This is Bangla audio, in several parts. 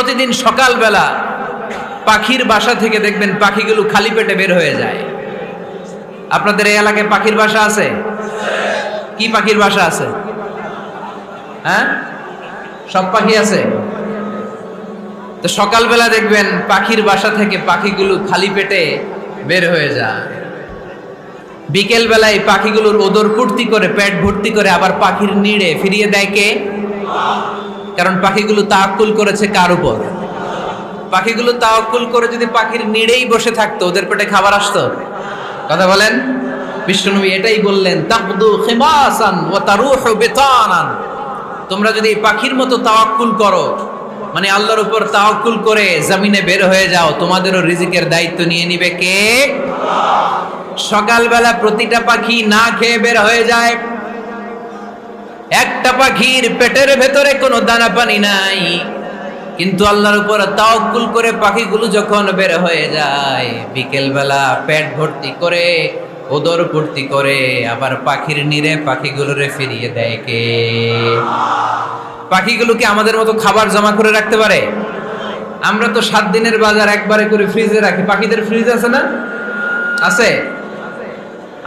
প্রতিদিন সকালবেলা পাখির বাসা থেকে দেখবেন পাখিগুলো খালি পেটে বের হয়ে যায়। আপনাদের এই এলাকায় পাখির বাসা আছে? কি পাখির বাসা আছে? হ্যাঁ, সব পাখি আছে। তো সকালবেলা দেখবেন পাখির বাসা থেকে পাখিগুলো খালি পেটে বের হয়ে যায়। বিকেল বেলায় পাখিগুলোর ওদর পূর্তি করে পেট ভর্তি করে আবার পাখির নিড়ে ফিরিয়ে দেয় কে? কারণ পাখিগুলো তাওয়াক্কুল করেছে কার উপর? পাখিগুলো তাওয়াক্কুল করে যদি পাখির নিড়েই বসে থাকতো, ওদের পেটে খাবার আসতো? কথা বলেন। বিশ্বনবী এটাই বললেন, তাকদু খিমাসান ওয়া তারুহু বিতানান। তোমরা যদি পাখির মতো তাওয়াক্কুল করো, মানে আল্লাহর উপর তাওয়াক্কুল করে জমিনে বের হয়ে যাও, তোমাদেরও রিজিকের দায়িত্ব নিয়ে নিবে কে? সকালবেলা প্রতিটা পাখি না খেয়ে বের হয়ে যায়। একটা পাখির পেটের ভেতরে কোনো দানা পানি নাই, কিন্তু আল্লাহর উপর তাওয়াক্কুল করে পাখিগুলো যখন বের হয়ে যায়, বিকেল বেলা পেট ভর্তি করে ওদর ভর্তি করে আবার পাখির নিরে পাখিগুলোরে ফিরিয়ে দেয় কে? পাখিগুলো কি আমাদের মতো খাবার জমা করে রাখতে পারে? আমরা তো 7 দিনের বাজার একবারে করে ফ্রিজে রাখি। পাখিদের ফ্রিজ আছে না? আছে।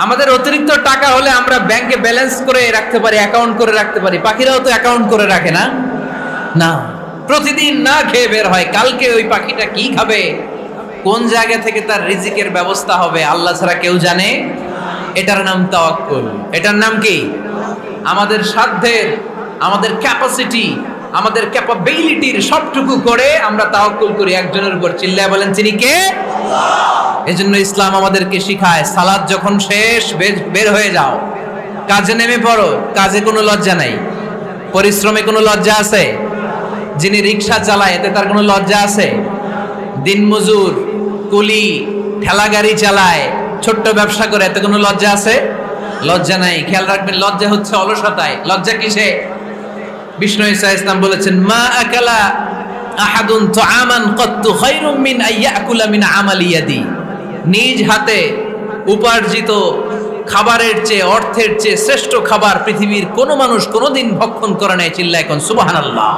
আমাদের অতিরিক্ত টাকা হলে আমরা ব্যাংকে ব্যালেন্স করে রাখতে পারি, অ্যাকাউন্ট করে রাখতে পারি। পাখিরাও তো অ্যাকাউন্ট করে রাখে না? না, প্রতিদিন না খেয়ে বের হয়। কালকে ওই পাখিটা কি খাবে, কোন জায়গা থেকে তার রিজিকের ব্যবস্থা হবে, আল্লাহ ছাড়া কেউ জানে। এটার নাম তাওয়াক্কুল। এটার নাম কি? আমাদের সাধ্যের, আমাদের ক্যাপাসিটি, আমাদের ক্যাপাবিলিটির সবটুকু করে আমরা তাওয়াক্কুল করি একজনের উপর। চিল্লায় বলেন, তিনি কে? এজন্য ইসলাম আমাদেরকে শিখায়, সালাত যখন শেষ বের হয়ে যাও, কাজে নেমে পড়ো। কাজে কোনো লজ্জা নাই, পরিশ্রমে কোনো লজ্জা আছে? যিনি রিক্সা চালায় এতে তার কোনো লজ্জা আছে? দিনমজুর, কুলি, ঠেলা গাড়ি চালায়, ছোট্ট ব্যবসা করে, এতে কোনো লজ্জা আছে? লজ্জা নাই। খেয়াল রাখবেন, লজ্জা হচ্ছে অলসতায়। লজ্জা কিসে? বিষ্ণু ঈসা ইসলাম বলেছেন, মা আকালা আহাদুন তুআমান কাত্তু খায়রুম মিন আইয়াকুলা মিন আমালি ইয়াদি। নিজ হাতে উপার্জিত খাবারের চেয়ে, অর্থের চেয়ে শ্রেষ্ঠ খাবার পৃথিবীর কোনো মানুষ কোনোদিন ভক্ষণ করে নাই। চিল্লায় এখন সুবহানাল্লাহ।